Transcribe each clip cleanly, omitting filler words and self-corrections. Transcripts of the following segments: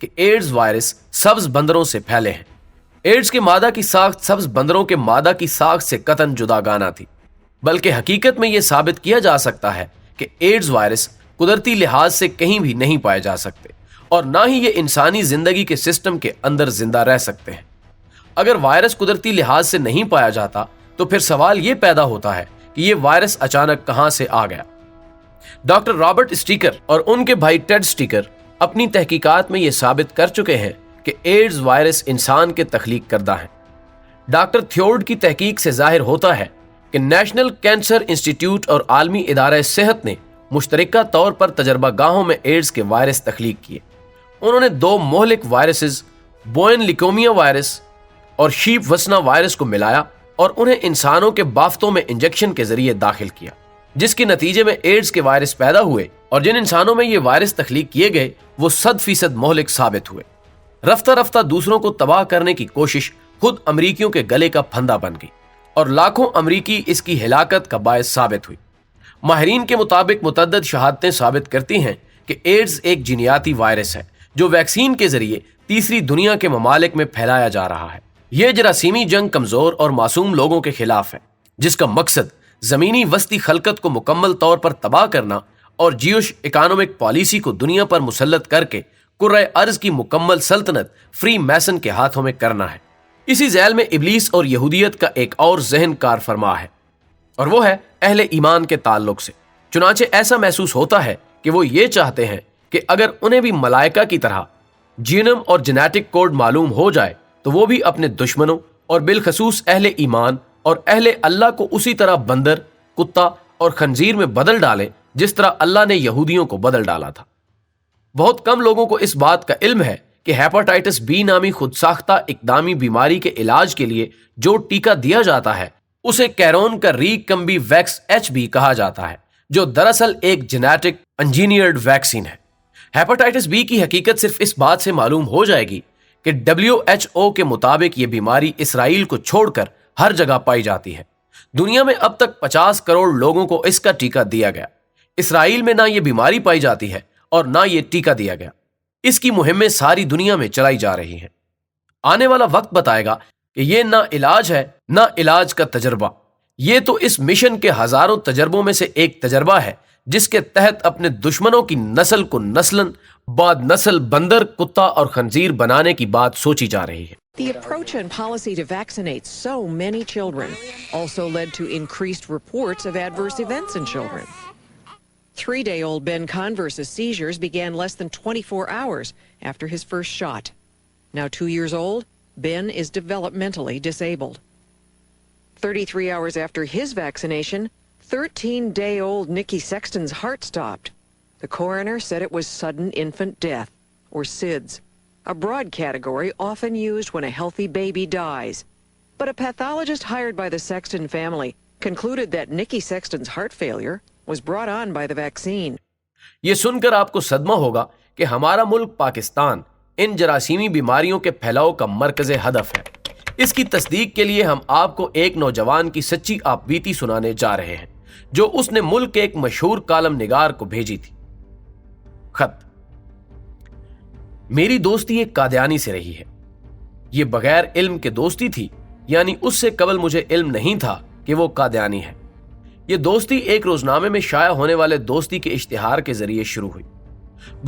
کہ AIDS virus سبز بندروں سے پھیلے ہیں۔ ایڈز کے مادہ کی ساخت سبز بندروں کے مادہ کی ساخت سے قطعاً جداگانہ تھی، بلکہ حقیقت میں یہ ثابت کیا جا سکتا ہے کہ ایڈز وائرس قدرتی لحاظ سے کہیں بھی نہیں پائے جا سکتے اور نہ ہی یہ انسانی زندگی کے سسٹم کے اندر زندہ رہ سکتے ہیں۔ اگر وائرس قدرتی لحاظ سے نہیں پایا جاتا تو پھر سوال یہ پیدا ہوتا ہے کہ یہ وائرس اچانک کہاں سے آ گیا۔ ڈاکٹر رابرٹ اسٹیکر اور ان کے بھائی ٹیڈ اسٹیکر اپنی تحقیقات میں یہ ثابت کر چکے ہیں کہ ایڈز وائرس انسان کے تخلیق کردہ ہیں۔ ڈاکٹر تھیورڈ کی تحقیق سے ظاہر ہوتا ہے کہ نیشنل کینسر انسٹیٹیوٹ اور عالمی ادارہ صحت نے مشترکہ طور پر تجربہ گاہوں میں ایڈز کے وائرس تخلیق کیے۔ انہوں نے 2 مہلک وائرسز بوئن لیکومیا وائرس اور شیپ وسنا وائرس کو ملایا اور انہیں انسانوں کے بافتوں میں انجیکشن کے ذریعے داخل کیا، جس کے نتیجے میں ایڈز کے وائرس پیدا ہوئے اور جن انسانوں میں یہ وائرس تخلیق کیے گئے وہ 100% مہلک ثابت ہوئے۔ رفتہ رفتہ دوسروں کو تباہ کرنے کی کوشش خود امریکیوں کے گلے کا پھندا بن گئی اور لاکھوں امریکی اس کی ہلاکت کا باعث ثابت ہوئی۔ ماہرین کے مطابق متعدد شہادتیں ثابت کرتی ہیں کہ ایڈز ایک جینیاتی وائرس ہے جو ویکسین کے ذریعے تیسری دنیا کے ممالک میں پھیلایا جا رہا ہے۔ یہ جراثیمی جنگ کمزور اور معصوم لوگوں کے خلاف ہے، جس کا مقصد زمینی وسطی خلقت کو مکمل طور پر تباہ کرنا اور جیوش اکانومک پالیسی کو دنیا پر مسلط کر کے کرۂ ارض کی مکمل سلطنت فری میسن کے ہاتھوں میں کرنا ہے۔ اسی ذیل میں ابلیس اور یہودیت کا ایک اور ذہن کار فرما ہے، اور وہ ہے اہل ایمان کے تعلق سے۔ چنانچہ ایسا محسوس ہوتا ہے کہ وہ یہ چاہتے ہیں کہ اگر انہیں بھی ملائکہ کی طرح جینم اور جینیٹک کوڈ معلوم ہو جائے تو وہ بھی اپنے دشمنوں اور بالخصوص اہل ایمان اور اہل اللہ کو اسی طرح بندر، کتا اور خنزیر میں بدل ڈالیں جس طرح اللہ نے یہودیوں کو بدل ڈالا تھا۔ بہت کم لوگوں کو اس بات کا علم ہے کہ ہیپاٹائٹس بی نامی خود ساختہ اقدامی بیماری کے علاج کے لیے جو ٹیکہ دیا جاتا ہے اسے کیرون کا ری کمبی ویکس ایچ بھی کہا جاتا ہے، جو دراصل ایک جینیٹک انجینئرڈ ویکسین ہے۔ ہیپاٹائٹس بی کی حقیقت صرف اس بات سے معلوم ہو جائے گی کہ WHO کے مطابق یہ بیماری اسرائیل کو چھوڑ کر ہر جگہ پائی جاتی ہے۔ دنیا میں اب تک 50 کروڑ لوگوں کو اس کا ٹیکہ دیا گیا۔ اسرائیل میں نہ یہ بیماری پائی جاتی ہے اور نہ یہ ٹیکہ دیا گیا۔ اس کی مہمیں ساری دنیا میں چلائی جا رہی ہیں۔ آنے والا وقت بتائے گا کہ یہ نہ علاج ہے نہ علاج کا تجربہ، یہ تو اس مشن کے ہزاروں تجربوں میں سے ایک تجربہ ہے جس کے تحت اپنے دشمنوں کی نسل کو نسلاً بعد نسل بندر، کتا اور خنزیر بنانے کی بات سوچی جا رہی ہے۔ The approach and policy to vaccinate so many children also led to increased reports of adverse events in children. 3-day-old Ben Converse's seizures began less than 24 hours after his first shot. Now 2 years old, Ben is developmentally disabled. 33 hours after his vaccination, 13-day-old Nikki Sexton's heart stopped. The coroner said it was sudden infant death, or SIDS, a broad category often used when a healthy baby dies. But a pathologist hired by the Sexton family concluded that Nikki Sexton's heart failure was brought on by the vaccine. یہ سن کر آپ کو صدمہ ہوگا کہ ہمارا ملک پاکستان ان جراثیمی بیماریوں کے پھیلاؤ کا مرکز ہدف ہے۔ اس کی تصدیق کے لیے ہم آپ کو ایک نوجوان کی سچی آپ بیتی سنانے جا رہے ہیں جو اس نے ملک کے ایک مشہور کالم نگار کو بھیجی تھی۔ خط: میری دوستی ایک قادیانی سے رہی ہے۔ یہ بغیر علم کے دوستی تھی، یعنی اس سے قبل مجھے علم نہیں تھا کہ وہ قادیانی ہے۔ یہ دوستی ایک روزنامے میں شائع ہونے والے دوستی کے اشتہار کے ذریعے شروع ہوئی۔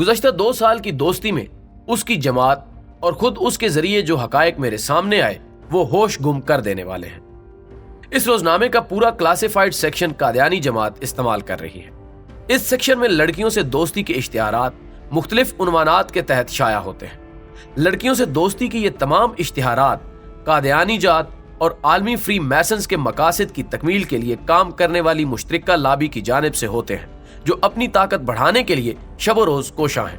گزشتہ 2 سال کی دوستی میں اس کی جماعت اور خود اس کے ذریعے جو حقائق میرے سامنے آئے وہ ہوش گم کر دینے والے ہیں۔ اس روزنامے کا پورا کلاسیفائیڈ سیکشن قادیانی جماعت استعمال کر رہی ہے۔ اس سیکشن میں لڑکیوں سے دوستی کے اشتہارات مختلف عنوانات کے تحت شائع ہوتے ہیں۔ لڑکیوں سے دوستی کی یہ تمام اشتہارات قادیانی جات اور عالمی فری میسنز کے مقاصد کی تکمیل کے لیے کام کرنے والی مشترکہ لابی کی جانب سے ہوتے ہیں جو اپنی طاقت بڑھانے کے لیے شب و روز کوشاں ہیں۔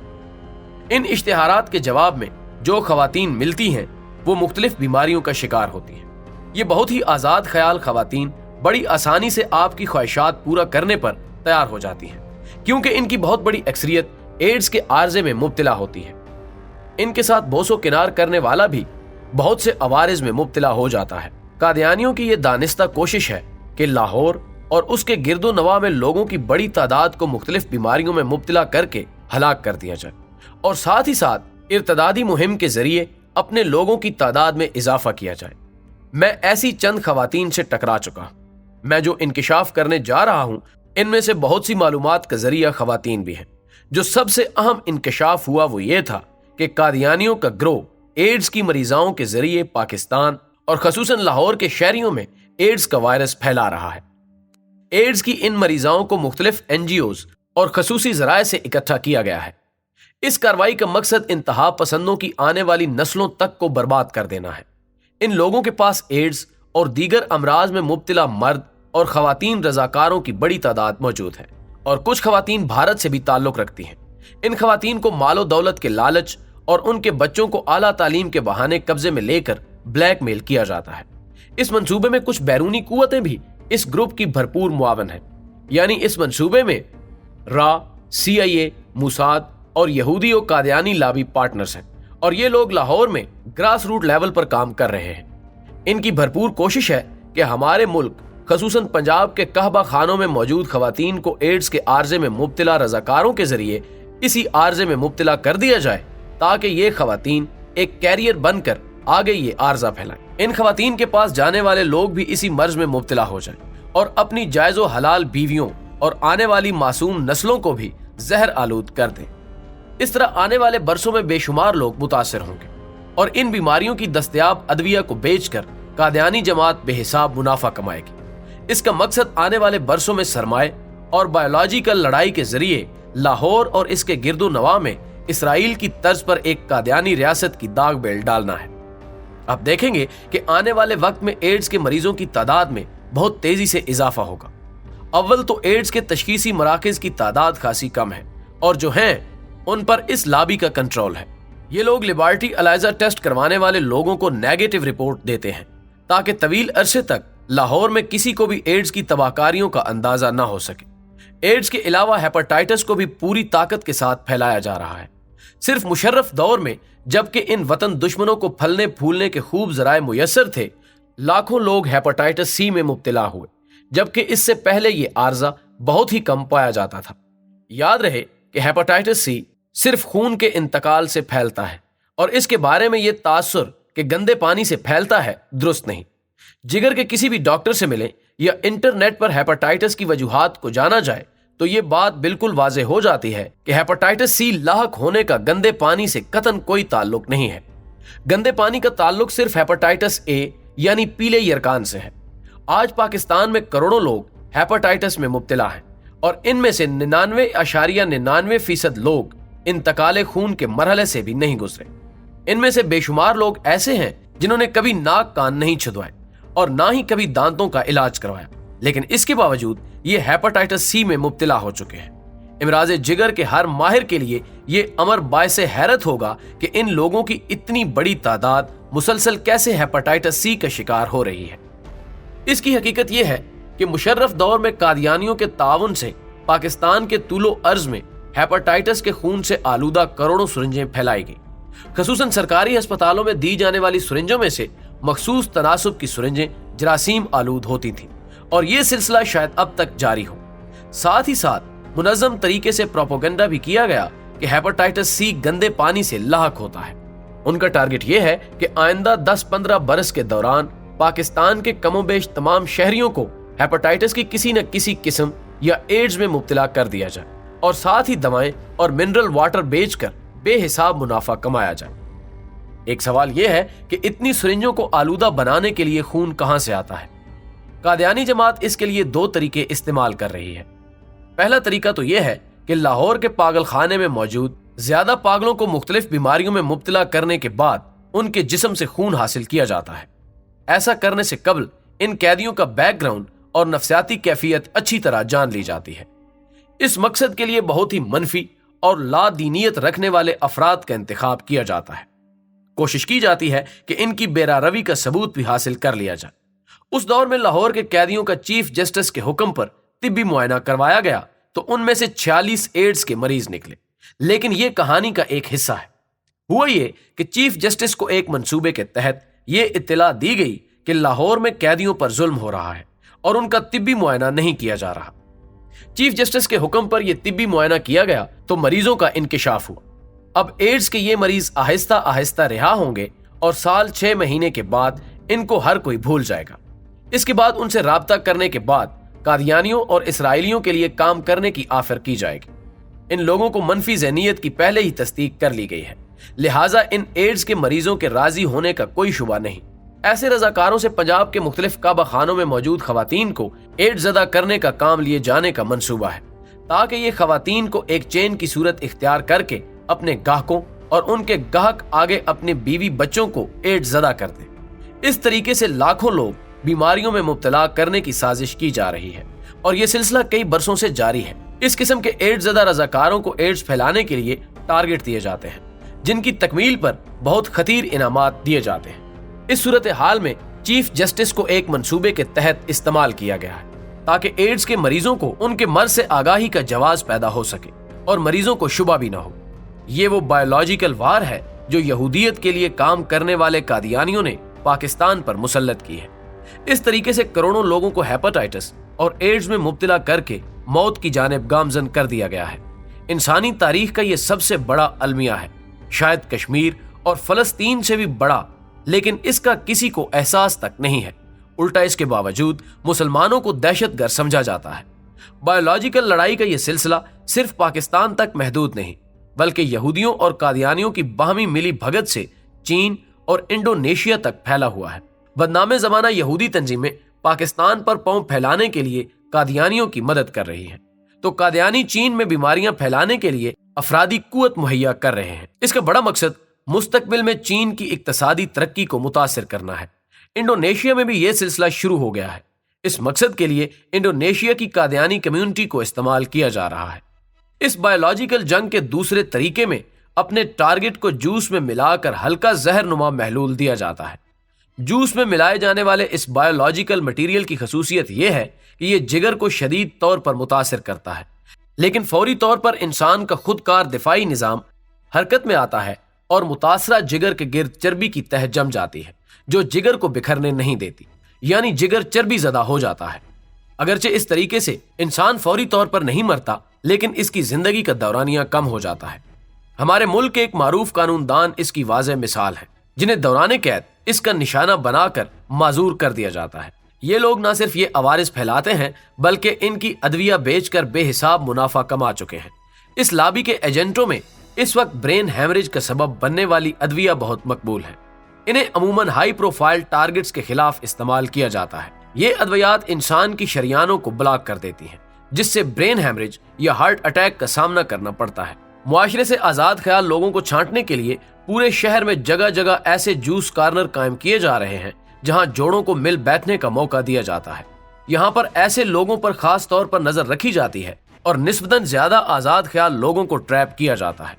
ان اشتہارات کے جواب میں جو خواتین ملتی ہیں وہ مختلف بیماریوں کا شکار ہوتی ہیں۔ یہ بہت ہی آزاد خیال خواتین بڑی آسانی سے آپ کی خواہشات پورا کرنے پر تیار ہو جاتی ہیں، کیونکہ ان کی بہت بڑی اکثریت ایڈز کے عارضے میں مبتلا ہوتی ہے۔ ان کے ساتھ بوس و کنار کرنے والا بھی بہت سے عوارض میں مبتلا ہو جاتا ہے۔ قادیانیوں کی یہ دانستہ کوشش ہے کہ لاہور اور اس کے گرد و نواح میں لوگوں کی بڑی تعداد کو مختلف بیماریوں میں مبتلا کر کے ہلاک کر دیا جائے، اور ساتھ ہی ساتھ ارتدادی مہم کے ذریعے اپنے لوگوں کی تعداد میں اضافہ کیا جائے۔ میں ایسی چند خواتین سے ٹکرا چکا ہوں۔ میں جو انکشاف کرنے جا رہا ہوں ان میں سے بہت سی معلومات کا ذریعہ خواتین بھی ہیں۔ جو سب سے اہم انکشاف ہوا وہ یہ تھا کہ قادیانیوں کا گروہ ایڈز کی مریضاؤں کے ذریعے پاکستان اور خصوصاً لاہور کے شہریوں میں ایڈز کا وائرس پھیلا رہا ہے۔ ایڈز کی ان مریضاؤں کو مختلف NGOز اور خصوصی ذرائع سے اکٹھا کیا گیا ہے۔ اس کارروائی کا مقصد انتہا پسندوں کی آنے والی نسلوں تک کو برباد کر دینا ہے۔ ان لوگوں کے پاس ایڈز اور دیگر امراض میں مبتلا مرد اور خواتین رضاکاروں کی بڑی تعداد موجود ہے، اور کچھ خواتین بھارت سے بھی تعلق رکھتی ہیں۔ ان خواتین کو مال و دولت کے لالچ اور ان کے بچوں کو اعلیٰ تعلیم کے بہانے قبضے میں لے کر بلیک میل کیا جاتا ہے۔ اس منصوبے میں کچھ بیرونی قوتیں بھی اس گروپ کی بھرپور معاون ہیں، یعنی اس منصوبے میں را، CIA، موساد اور یہودی و قادیانی لابی پارٹنرز ہیں، اور یہ لوگ لاہور میں گراس روٹ لیول پر کام کر رہے ہیں۔ ان کی بھرپور کوشش ہے کہ ہمارے ملک خصوصاً پنجاب کے قحبہ خانوں میں موجود خواتین کو ایڈز کے عارضے میں مبتلا رضاکاروں کے ذریعے اسی عارضے میں مبتلا کر دیا جائے تاکہ یہ خواتین ایک کیریئر بن کر آگے یہ عارضہ پھیلائیں۔ ان خواتین کے پاس جانے والے لوگ بھی اسی مرض میں مبتلا ہو جائیں اور اپنی جائز و حلال بیویوں اور آنے والی معصوم نسلوں کو بھی زہر آلود کر دیں۔ اس طرح آنے والے برسوں میں بے شمار لوگ متاثر ہوں گے اور ان بیماریوں کی دستیاب ادویہ کو بیچ کر قادیانی جماعت بے حساب منافع کمائے گی۔ اس کا مقصد آنے والے برسوں میں سرمائے اور بایولوجیکل لڑائی کے ذریعے لاہور اور اس کے گرد و نواح میں اسرائیل کی طرز پر ایک قادیانی ریاست کی داغ بیل ڈالنا ہے۔ آپ دیکھیں گے کہ آنے والے وقت میں ایڈز کے مریضوں کی تعداد میں بہت تیزی سے اضافہ ہوگا۔ اول تو ایڈز کے تشخیصی مراکز کی تعداد خاصی کم ہے، اور جو ہیں ان پر اس لابی کا کنٹرول ہے۔ یہ لوگ لیبارٹی الائزہ ٹیسٹ کروانے والے لوگوں کو نیگیٹو رپورٹ دیتے ہیں تاکہ طویل عرصے تک لاہور میں کسی کو بھی ایڈز کی تباہکاریوں کا اندازہ نہ ہو سکے۔ ایڈز کے علاوہ ہیپاٹائٹس کو بھی پوری طاقت کے ساتھ پھیلایا جا رہا ہے۔ صرف مشرف دور میں جبکہ ان وطن دشمنوں کو پھلنے پھولنے کے خوب ذرائع میسر تھے، لاکھوں لوگ ہیپاٹائٹس سی میں مبتلا ہوئے، جبکہ اس سے پہلے یہ عارضہ بہت ہی کم پایا جاتا تھا۔ یاد رہے کہ ہیپاٹائٹس سی صرف خون کے انتقال سے پھیلتا ہے، اور اس کے بارے میں یہ تاثر کہ گندے پانی سے پھیلتا ہے درست نہیں۔ جگر کے کسی بھی ڈاکٹر سے ملیں یا انٹرنیٹ پر ہیپاٹائٹس کی وجوہات کو جانا جائے تو یہ بات بالکل واضح ہو جاتی ہے کہ ہیپاٹائٹس سی لاحق ہونے کا گندے پانی سے قطعاً کوئی تعلق نہیں ہے۔ گندے پانی کا تعلق صرف ہیپاٹائٹس اے یعنی پیلے یرکان سے ہے۔ آج پاکستان میں کروڑوں لوگ ہیپاٹائٹس میں مبتلا ہیں، اور ان میں سے 99.99% لوگ انتقال خون کے مرحلے سے بھی نہیں گزرے۔ ان میں سے بے شمار لوگ ایسے ہیں جنہوں نے کبھی ناک کان نہیں چھدوائے اور نہ ہی کبھی دانتوں کا علاج کروایا، لیکن اس کے باوجود یہ ہیپاٹائٹس سی میں مبتلا ہو چکے ہیں۔ امراض جگر کے ہر ماہر کے لیے یہ امر باعث حیرت ہوگا کہ ان لوگوں کی اتنی بڑی تعداد مسلسل کیسے ہیپاٹائٹس سی کا شکار ہو رہی ہے۔ اس کی حقیقت یہ ہے کہ مشرف دور میں قادیانیوں کے تعاون سے پاکستان کے طول و عرض میں ہیپاٹائٹس کے خون سے آلودہ کروڑوں سرنجیں پھیلائی گئیں۔ خصوصاً سرکاری ہسپتالوں میں دی جانے والی سرنجوں میں سے مخصوص تناسب کی سرنجیں جراثیم آلود ہوتی تھیں، اور یہ سلسلہ شاید اب تک جاری ہو۔ ساتھ ہی ساتھ منظم طریقے سے پروپیگنڈا بھی کیا گیا کہ ہیپاٹائٹس سی گندے پانی سے لاحق ہوتا ہے۔ ان کا ٹارگٹ یہ ہے کہ آئندہ 10-15 برس کے دوران پاکستان کے کم و بیش تمام شہریوں کو ہیپاٹائٹس کی کسی نہ کسی قسم یا ایڈز میں مبتلا کر دیا جائے، اور ساتھ ہی دوائیں اور منرل واٹر بیچ کر بے حساب منافع کمایا جائے۔ ایک سوال یہ ہے کہ اتنی سرنجوں کو آلودہ بنانے کے لیے خون کہاں سے آتا ہے؟ قادیانی جماعت اس کے لیے 2 طریقے استعمال کر رہی ہے۔ پہلا طریقہ تو یہ ہے کہ لاہور کے پاگل خانے میں موجود زیادہ پاگلوں کو مختلف بیماریوں میں مبتلا کرنے کے بعد ان کے جسم سے خون حاصل کیا جاتا ہے۔ ایسا کرنے سے قبل ان قیدیوں کا بیک گراؤنڈ اور نفسیاتی کیفیت اچھی طرح جان لی جاتی ہے۔ اس مقصد کے لیے بہت ہی منفی اور لا دینیت رکھنے والے افراد کا انتخاب کیا جاتا ہے۔ کوشش کی جاتی ہے کہ ان کی بیرا روی کا ثبوت بھی حاصل کر لیا جائے۔ اس دور میں لاہور کے قیدیوں کا چیف جسٹس کے حکم پر طبی معائنہ کروایا گیا تو ان میں سے 46 ایڈز کے مریض نکلے، لیکن یہ کہانی کا ایک حصہ ہے۔ ہوا یہ کہ چیف جسٹس کو ایک منصوبے کے تحت یہ اطلاع دی گئی کہ لاہور میں قیدیوں پر ظلم ہو رہا ہے اور ان کا طبی معائنہ نہیں کیا جا رہا۔ چیف جسٹس کے حکم پر یہ طبی معائنہ کیا گیا تو مریضوں کا انکشاف ہوا۔ اب ایڈز کے یہ مریض آہستہ آہستہ رہا ہوں گے اور سال 6 مہینے کے بعد ان کو ہر کوئی بھول جائے گا۔ اس کے بعد ان سے رابطہ کرنے کے بعد قادیانیوں اور اسرائیلیوں کے لیے کام کرنے کی آفر کی جائے گی۔ ان لوگوں کو منفی ذہنیت کی پہلے ہی تصدیق کر لی گئی ہے، لہٰذا ان ایڈز کے مریضوں کے راضی ہونے کا کوئی شبہ نہیں۔ ایسے رضاکاروں سے پنجاب کے مختلف کعبہ خانوں میں موجود خواتین کو ایڈز زدہ کرنے کا کام لیے جانے کا منصوبہ ہے، تاکہ یہ خواتین کو ایک چین کی صورت اختیار کر کے اپنے گاہکوں اور ان کے گاہک آگے اپنے بیوی بچوں کو ایڈز زدہ کر دیں۔ اس طریقے سے لاکھوں لوگ بیماریوں میں مبتلا کرنے کی سازش کی جا رہی ہے اور یہ سلسلہ کئی برسوں سے جاری ہے۔ اس قسم کے ایڈز زدہ رضاکاروں کو ایڈز پھیلانے کے لیے ٹارگٹ دیے جاتے ہیں، جن کی تکمیل پر بہت خطیر انعامات دیے جاتے ہیں۔ اس صورتحال میں چیف جسٹس کو ایک منصوبے کے تحت استعمال کیا گیا ہے تاکہ ایڈز کے مریضوں کو ان کے مرض سے آگاہی کا جواز پیدا ہو سکے اور مریضوں کو شبہ بھی نہ ہو۔ یہ وہ بایولوجیکل وار ہے جو یہودیت کے لیے کام کرنے والے قادیانیوں نے پاکستان پر مسلط کی ہے۔ اس طریقے سے کروڑوں لوگوں کو ہیپاٹائٹس اور ایڈز میں مبتلا کر کے موت کی جانب گامزن کر دیا گیا ہے۔ انسانی تاریخ کا یہ سب سے بڑا المیہ ہے، شاید کشمیر اور فلسطین سے بھی بڑا، لیکن اس کا کسی کو احساس تک نہیں ہے۔ الٹا اس کے باوجود مسلمانوں کو دہشت گرد سمجھا جاتا ہے۔ بایولوجیکل لڑائی کا یہ سلسلہ صرف پاکستان تک محدود نہیں، بلکہ یہودیوں اور قادیانیوں کی باہمی ملی بھگت سے چین اور انڈونیشیا تک پھیلا ہوا ہے۔ بدنام زمانہ یہودی تنظیمیں پاکستان پر پاؤں پھیلانے کے لیے قادیانیوں کی مدد کر رہی ہیں، تو قادیانی چین میں بیماریاں پھیلانے کے لیے افرادی قوت مہیا کر رہے ہیں۔ اس کا بڑا مقصد مستقبل میں چین کی اقتصادی ترقی کو متاثر کرنا ہے۔ انڈونیشیا میں بھی یہ سلسلہ شروع ہو گیا ہے۔ اس مقصد کے لیے انڈونیشیا کی قادیانی کمیونٹی کو استعمال کیا جا رہا ہے۔ اس بایولوجیکل جنگ کے دوسرے طریقے میں اپنے ٹارگٹ کو جوس میں ملا کر ہلکا زہر نما محلول دیا جاتا ہے۔ جوس میں ملائے جانے والے اس بایولوجیکل مٹیریل کی خصوصیت یہ ہے کہ یہ جگر کو شدید طور پر متاثر کرتا ہے، لیکن فوری طور پر انسان کا خودکار دفاعی نظام حرکت میں آتا ہے اور متاثرہ جگر کے گرد چربی کی تہ جم جاتی ہے جو جگر کو بکھرنے نہیں دیتی، یعنی جگر چربی زدہ ہو جاتا ہے۔ اگرچہ اس طریقے سے انسان فوری طور پر نہیں مرتا، لیکن اس کی زندگی کا دورانیہ کم ہو جاتا ہے۔ ہمارے ملک کے ایک معروف قانون دان اس کی واضح مثال ہے، جنہیں دوران قید اس کا نشانہ بنا کر معذور کر دیا جاتا ہے۔ یہ لوگ نہ صرف یہ عوارض پھیلاتے ہیں بلکہ ان کی ادویہ بیچ کر بے حساب منافع کما چکے ہیں۔ اس لابی کے ایجنٹوں میں اس وقت برین ہیمریج کا سبب بننے والی ادویہ بہت مقبول ہیں۔ انہیں عموماً ہائی پروفائل ٹارگٹس کے خلاف استعمال کیا جاتا ہے۔ یہ ادویات انسان کی شریانوں کو بلاک کر دیتی ہیں، جس سے برین ہیمریج یا ہارٹ اٹیک کا سامنا کرنا پڑتا ہے۔ معاشرے سے آزاد خیال لوگوں کو چھانٹنے کے لیے پورے شہر میں جگہ جگہ ایسے جوس کارنر قائم کیے جا رہے ہیں جہاں جوڑوں کو مل بیٹھنے کا موقع دیا جاتا ہے۔ یہاں پر ایسے لوگوں پر خاص طور پر نظر رکھی جاتی ہے اور نسبتاً زیادہ آزاد خیال لوگوں کو ٹریپ کیا جاتا ہے۔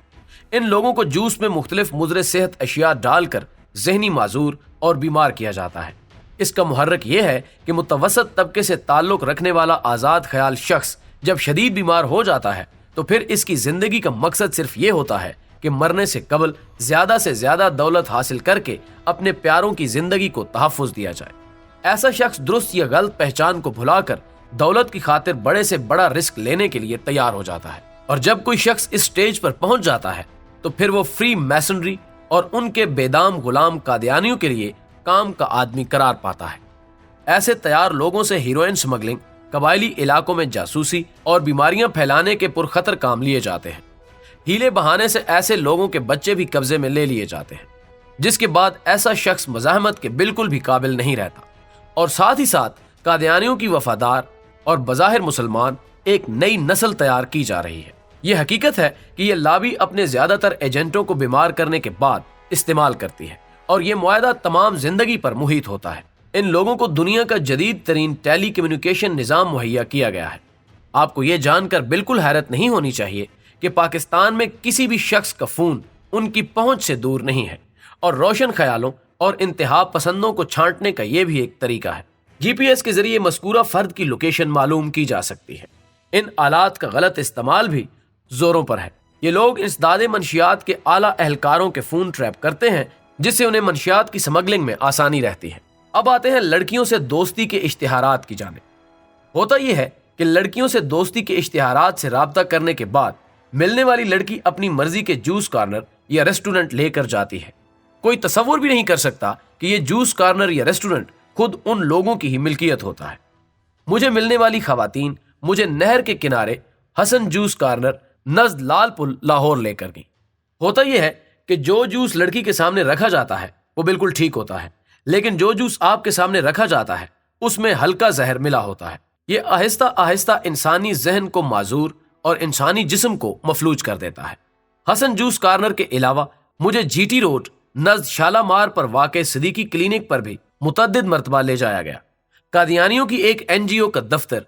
ان لوگوں کو جوس میں مختلف مضر صحت اشیاء ڈال کر ذہنی معذور اور بیمار کیا جاتا ہے۔ اس کا محرک یہ ہے کہ متوسط طبقے سے تعلق رکھنے والا آزاد خیال شخص جب شدید بیمار ہو جاتا ہے تو پھر اس کی زندگی کا مقصد صرف یہ ہوتا ہے کہ مرنے سے قبل زیادہ سے زیادہ دولت حاصل کر کے اپنے پیاروں کی زندگی کو تحفظ دیا جائے۔ ایسا شخص درست یا غلط پہچان کو بھلا کر دولت کی خاطر بڑے سے بڑا رسک لینے کے لیے تیار ہو جاتا ہے، اور جب کوئی شخص اس سٹیج پر پہنچ جاتا ہے تو پھر وہ فری میسنری اور ان کے بے دام غلام قادیانیوں کے لیے کام کا آدمی قرار پاتا ہے۔ ایسے تیار لوگوں سے ہیروئن سمگلنگ، قبائلی علاقوں میں جاسوسی اور بیماریاں پھیلانے کے پرخطر کام لیے جاتے ہیں۔ ہیلے بہانے سے ایسے لوگوں کے بچے بھی قبضے میں لے لیے جاتے ہیں، جس کے بعد ایسا شخص مزاحمت کے بالکل بھی قابل نہیں رہتا، اور ساتھ ہی ساتھ قادیانیوں کی وفادار اور بظاہر مسلمان ایک نئی نسل تیار کی جا رہی ہے۔ یہ حقیقت ہے کہ یہ لابی اپنے زیادہ تر ایجنٹوں کو بیمار کرنے کے بعد استعمال کرتی ہے، اور یہ معاہدہ تمام زندگی پر محیط ہوتا ہے۔ ان لوگوں کو دنیا کا جدید ترین ٹیلی کمیونیکیشن نظام مہیا کیا گیا ہے۔ آپ کو یہ جان کر بالکل حیرت نہیں ہونی چاہیے کہ پاکستان میں کسی بھی شخص کا فون ان کی پہنچ سے دور نہیں ہے، اور روشن خیالوں اور انتہا پسندوں کو چھانٹنے کا یہ بھی ایک طریقہ ہے۔ جی پی ایس کے ذریعے مذکورہ فرد کی لوکیشن معلوم کی جا سکتی ہے۔ ان آلات کا غلط استعمال بھی زوروں پر ہے۔ یہ لوگ انسداد منشیات کے اعلیٰ اہلکاروں کے فون ٹریپ کرتے ہیں، جس سے انہیں منشیات کی سمگلنگ میں آسانی رہتی ہے۔ اب آتے ہیں لڑکیوں سے دوستی کے اشتہارات کی جانب۔ ہوتا یہ ہے کہ لڑکیوں سے دوستی کے اشتہارات سے رابطہ کرنے کے بعد ملنے والی لڑکی اپنی مرضی کے جوس کارنر یا ریسٹورنٹ لے کر جاتی ہے۔ کوئی تصور بھی نہیں کر سکتا کہ یہ جوس کارنر یا ریسٹورنٹ خود ان لوگوں کی ہی ملکیت ہوتا ہے۔ مجھے ملنے والی خواتین مجھے نہر کے کنارے حسن جوس کارنر نزد لال پل لاہور لے کر گئی۔ ہوتا یہ ہے کہ جو جوس لڑکی کے سامنے رکھا جاتا ہے وہ بالکل ٹھیک ہوتا ہے، لیکن جو جوس آپ کے سامنے رکھا جاتا ہے اس میں ہلکا زہر ملا ہوتا ہے۔ یہ آہستہ آہستہ انسانی ذہن کو معذور اور انسانی جسم کو مفلوج کر دیتا ہے۔ حسن جوس کارنر کے علاوہ مجھے جی ٹی روڈ نزد شالامار پر واقع صدیقی کلینک پر بھی متعدد مرتبہ لے جایا گیا۔ قادیانیوں کی ایک این جی او کا دفتر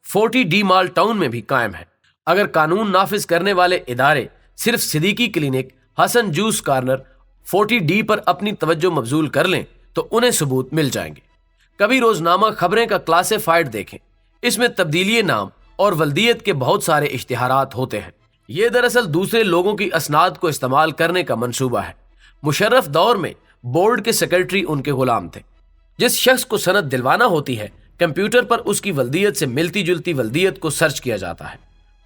40 ڈی مال ٹاؤن میں بھی قائم ہے۔ اگر قانون نافذ کرنے والے ادارے صرف صدیقی کلینک، حسن جوس کارنر 40 ڈی پر اپنی توجہ مبذول کر لیں تو انہیں ثبوت مل جائیں گے۔ کبھی روزنامہ خبریں کا کلاسیفائیڈ دیکھیں، اس میں تبدیلی نام اور ولدیت کے بہت سارے اشتہارات ہوتے ہیں۔ یہ دراصل دوسرے لوگوں کی اسناد کو استعمال کرنے کا منصوبہ ہے۔ مشرف دور میں بورڈ کے سیکرٹری ان کے غلام تھے۔ جس شخص کو سند دلوانا ہوتی ہے، کمپیوٹر پر اس کی ولدیت سے ملتی جلتی ولدیت کو سرچ کیا جاتا ہے،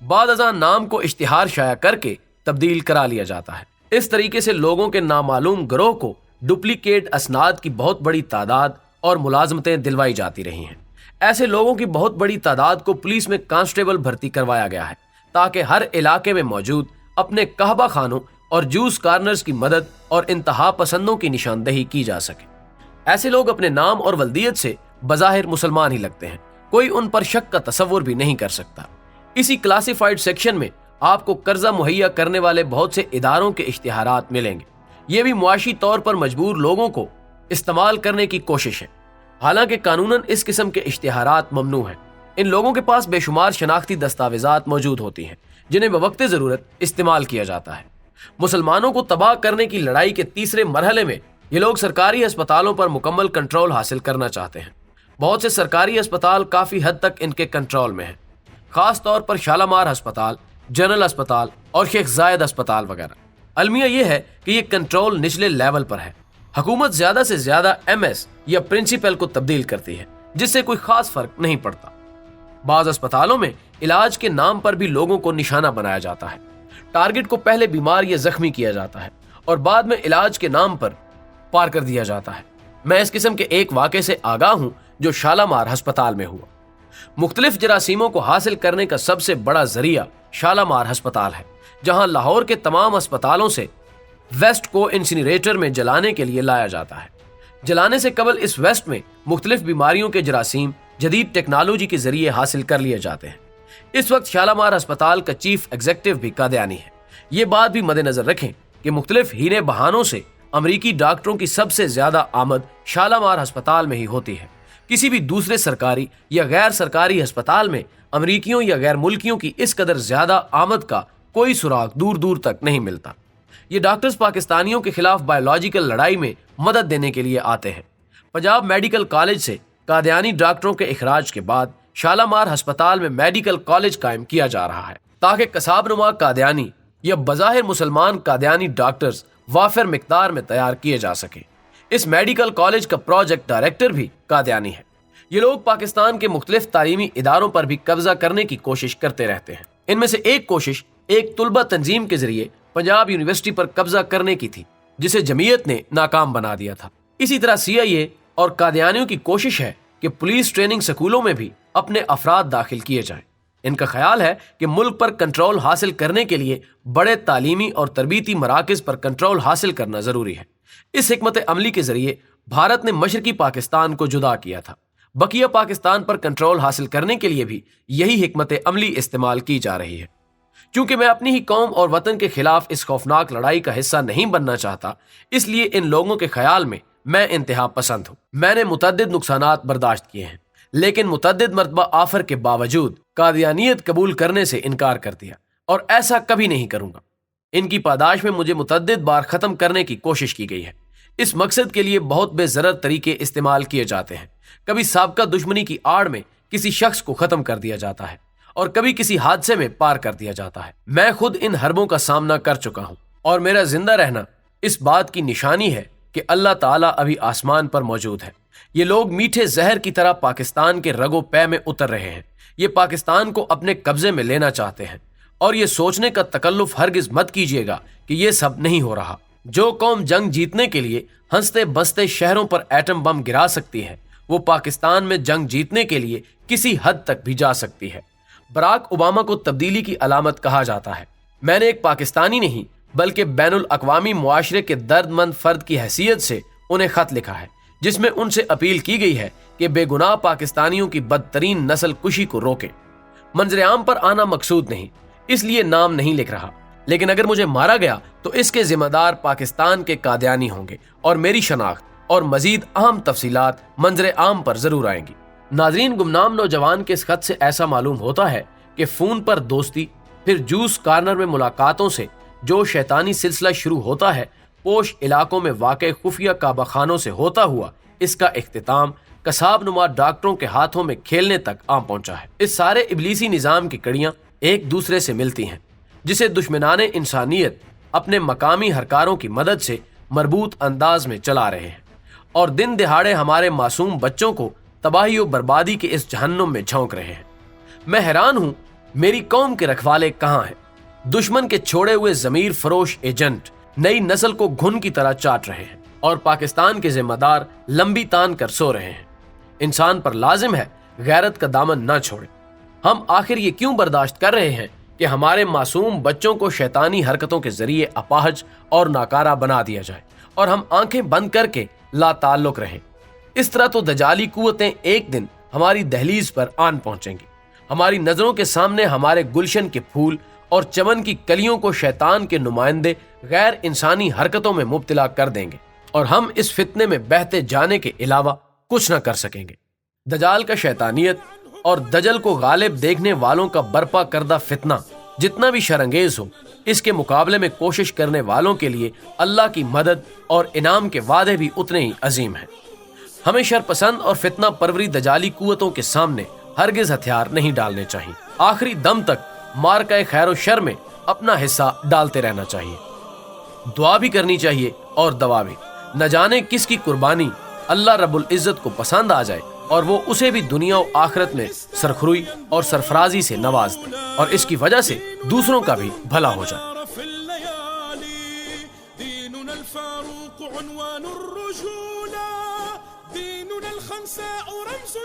بعد ازاں نام کو اشتہار شائع کر کے تبدیل کرا لیا جاتا ہے۔ اس طریقے سے لوگوں کے نامعلوم گروہ کو ڈپلیکیٹ اسناد کی بہت بڑی تعداد اور ملازمتیں دلوائی جاتی رہی ہیں۔ ایسے لوگوں کی بہت بڑی تعداد کو پولیس میں کانسٹیبل بھرتی کروایا گیا ہے تاکہ ہر علاقے میں موجود اپنے قہبہ خانوں اور جوس کارنرز کی مدد اور انتہا پسندوں کی نشاندہی کی جا سکے۔ ایسے لوگ اپنے نام اور ولدیت سے بظاہر مسلمان ہی لگتے ہیں، کوئی ان پر شک کا تصور بھی نہیں کر سکتا۔ اسی کلاسیفائیڈ سیکشن میں آپ کو قرضہ مہیا کرنے والے بہت سے اداروں کے اشتہارات ملیں گے۔ یہ بھی معاشی طور پر مجبور لوگوں کو استعمال کرنے کی کوشش ہے، حالانکہ قانوناً اس قسم کے اشتہارات ممنوع ہیں۔ ان لوگوں کے پاس بے شمار شناختی دستاویزات موجود ہوتی ہیں جنہیں بوقت ضرورت استعمال کیا جاتا ہے۔ مسلمانوں کو تباہ کرنے کی لڑائی کے تیسرے مرحلے میں یہ لوگ سرکاری ہسپتالوں پر مکمل کنٹرول حاصل کرنا چاہتے ہیں۔ بہت سے سرکاری ہسپتال کافی حد تک ان کے کنٹرول میں ہیں، خاص طور پر شالامار ہسپتال، جنرل ہسپتال اور شیخ زائد ہسپتال وغیرہ۔ المیہ یہ ہے کہ یہ کنٹرول نچلے لیول پر ہے۔ حکومت زیادہ سے زیادہ ایم ایس یا پرنسپل کو تبدیل کرتی ہے، جس سے کوئی خاص فرق نہیں پڑتا۔ بعض ہسپتالوں میں علاج کے نام پر بھی لوگوں کو نشانہ بنایا جاتا ہے۔ ٹارگٹ کو پہلے بیمار یا زخمی کیا جاتا ہے اور بعد میں علاج کے نام پر پار کر دیا جاتا ہے۔ میں اس قسم کے ایک واقعے سے آگاہ ہوں جو شالامار ہسپتال میں ہوا۔ مختلف جراثیموں کو حاصل کرنے کا سب سے بڑا ذریعہ شالامار ہسپتال ہے، جہاں لاہور کے تمام ہسپتالوں سے ویسٹ کو انسینریٹر میں جلانے کے لیے لایا جاتا ہے۔ جلانے سے قبل اس ویسٹ میں مختلف بیماریوں کے جراثیم جدید ٹیکنالوجی کے ذریعے حاصل کر لیے جاتے ہیں۔ اس وقت شالامار ہسپتال کا چیف ایگزیکٹو بھی قادیانی ہے۔ یہ بات بھی مد نظر رکھیں کہ مختلف ہینے بہانوں سے امریکی ڈاکٹروں کی سب سے زیادہ آمد شالامار ہسپتال میں ہی ہوتی ہے۔ کسی بھی دوسرے سرکاری یا غیر سرکاری ہسپتال میں امریکیوں یا غیر ملکیوں کی اس قدر زیادہ آمد کا کوئی سراغ دور دور تک نہیں ملتا۔ یہ ڈاکٹرز پاکستانیوں کے خلاف بایولوجیکل لڑائی میں مدد دینے کے لیے آتے ہیں۔ پنجاب میڈیکل کالج سے قادیانی ڈاکٹروں کے اخراج کے بعد شالامار ہسپتال میں میڈیکل کالج قائم کیا جا رہا ہے تاکہ قصاب نما قادیانی یا بظاہر مسلمان قادیانی ڈاکٹرز وافر مقدار میں تیار کیے جا سکیں۔ اس میڈیکل کالج کا پروجیکٹ ڈائریکٹر بھی قادیانی ہے۔ یہ لوگ پاکستان کے مختلف تعلیمی اداروں پر بھی قبضہ کرنے کی کوشش کرتے رہتے ہیں۔ ان میں سے ایک کوشش ایک طلبہ تنظیم کے ذریعے پنجاب یونیورسٹی پر قبضہ کرنے کی تھی، جسے جمعیت نے ناکام بنا دیا تھا۔ اسی طرح سی آئی اے اور قادیانیوں کی کوشش ہے کہ پولیس ٹریننگ سکولوں میں بھی اپنے افراد داخل کیے جائیں۔ ان کا خیال ہے کہ ملک پر کنٹرول حاصل کرنے کے لیے بڑے تعلیمی اور تربیتی مراکز پر کنٹرول حاصل کرنا ضروری ہے۔ اس حکمت عملی کے ذریعے بھارت نے مشرقی پاکستان کو جدا کیا تھا۔ بقیہ پاکستان پر کنٹرول حاصل کرنے کے لیے بھی یہی حکمت عملی استعمال کی جا رہی ہے۔ چونکہ میں اپنی ہی قوم اور وطن کے خلاف اس خوفناک لڑائی کا حصہ نہیں بننا چاہتا، اس لیے ان لوگوں کے خیال میں میں انتہا پسند ہوں۔ میں نے متعدد نقصانات برداشت کیے ہیں، لیکن متعدد مرتبہ آفر کے باوجود قادیانیت قبول کرنے سے انکار کر دیا، اور ایسا کبھی نہیں کروں گا۔ ان کی پاداش میں مجھے متعدد بار ختم کرنے کی کوشش کی گئی ہے۔ اس مقصد کے لیے بہت بے ضرر طریقے استعمال کیے جاتے ہیں۔ کبھی سابقہ دشمنی کی آڑ میں کسی شخص کو ختم کر دیا جاتا ہے اور کبھی کسی حادثے میں پار کر دیا جاتا ہے۔ میں خود ان حربوں کا سامنا کر چکا ہوں، اور میرا زندہ رہنا اس بات کی نشانی ہے کہ اللہ تعالیٰ ابھی آسمان پر موجود ہے۔ یہ لوگ میٹھے زہر کی طرح پاکستان کے رگ و پے میں اتر رہے ہیں۔ یہ پاکستان کو اپنے قبضے میں لینا چاہتے ہیں۔ اور یہ سوچنے کا تکلف ہرگز مت کیجیے گا کہ یہ سب نہیں ہو رہا۔ جو قوم جنگ جیتنے کے لیے ہنستے بستے شہروں پر ایٹم بم گرا سکتی ہے، وہ پاکستان میں جنگ جیتنے کے لیے کسی حد تک بھی جا سکتی ہے۔ براک اوباما کو تبدیلی کی علامت کہا جاتا ہے۔ میں نے ایک پاکستانی نہیں بلکہ بین الاقوامی معاشرے کے درد مند فرد کی حیثیت سے انہیں خط لکھا ہے، جس میں ان سے اپیل کی گئی ہے کہ بے گناہ پاکستانیوں کی بدترین نسل کشی کو روکیں۔ منظر عام پر آنا مقصود نہیں، اس لیے نام نہیں لکھ رہا، لیکن اگر مجھے مارا گیا تو اس کے ذمہ دار پاکستان کے قادیانی ہوں گے، اور میری شناخت اور مزید اہم تفصیلات منظر عام پر ضرور آئیں گی۔ ناظرین، گمنام نوجوان کے اس خط سے ایسا معلوم ہوتا ہے کہ فون پر دوستی، پھر جوس کارنر میں ملاقاتوں سے جو شیطانی سلسلہ شروع ہوتا ہے، پوش علاقوں میں واقع خفیہ کعبہ خانوں سے ہوتا ہوا اس کا اختتام قصاب نما ڈاکٹروں کے ہاتھوں میں کھیلنے تک آ پہنچا ہے۔ اس سارے ابلیسی نظام کی کڑیاں ایک دوسرے سے ملتی ہیں، جسے دشمنان انسانیت اپنے مقامی ہرکاروں کی مدد سے مربوط انداز میں چلا رہے ہیں، اور دن دہاڑے ہمارے معصوم بچوں کو تباہی و بربادی کے اس جہنم میں جھونک رہے ہیں۔ میں حیران ہوں، میری قوم کے رکھوالے کہاں ہیں؟ دشمن کے چھوڑے ہوئے ضمیر فروش ایجنٹ نئی نسل کو گھن کی طرح چاٹ رہے ہیں، اور پاکستان کے ذمہ دار لمبی تان کر سو رہے ہیں۔ انسان پر لازم ہے غیرت کا دامن نہ چھوڑے۔ ہم آخر یہ کیوں برداشت کر رہے ہیں کہ ہمارے معصوم بچوں کو شیطانی حرکتوں کے ذریعے اپاہج اور ناکارہ بنا دیا جائے، اور ہم آنکھیں بند کر کے لا تعلق رہیں؟ اس طرح تو دجالی قوتیں ایک دن ہماری دہلیز پر آن پہنچیں گی۔ ہماری نظروں کے سامنے ہمارے گلشن کے پھول اور چمن کی کلیوں کو شیطان کے نمائندے غیر انسانی حرکتوں میں مبتلا کر دیں گے، اور ہم اس فتنے میں بہتے جانے کے علاوہ کچھ نہ کر سکیں گے۔ دجال کا شیطانیت اور دجل کو غالب دیکھنے والوں کا برپا کردہ فتنہ جتنا بھی شرانگیز ہو، اس کے مقابلے میں کوشش کرنے والوں کے لیے اللہ کی مدد اور انعام کے وعدے بھی اتنے ہی عظیم ہیں۔ ہمیں شرپسند اور فتنہ پروری دجالی قوتوں کے سامنے ہرگز ہتھیار نہیں ڈالنے چاہیے۔ آخری دم تک مارکہ خیر و شر میں اپنا حصہ ڈالتے رہنا چاہیے، دعا بھی کرنی چاہیے اور دوا بھی۔ نہ جانے کس کی قربانی اللہ رب العزت کو پسند آ جائے، اور وہ اسے بھی دنیا و آخرت میں سرخروئی اور سرفرازی سے نواز دے، اور اس کی وجہ سے دوسروں کا بھی بھلا ہو جائے۔ عنوان الرجولة ديننا الخنساء رمز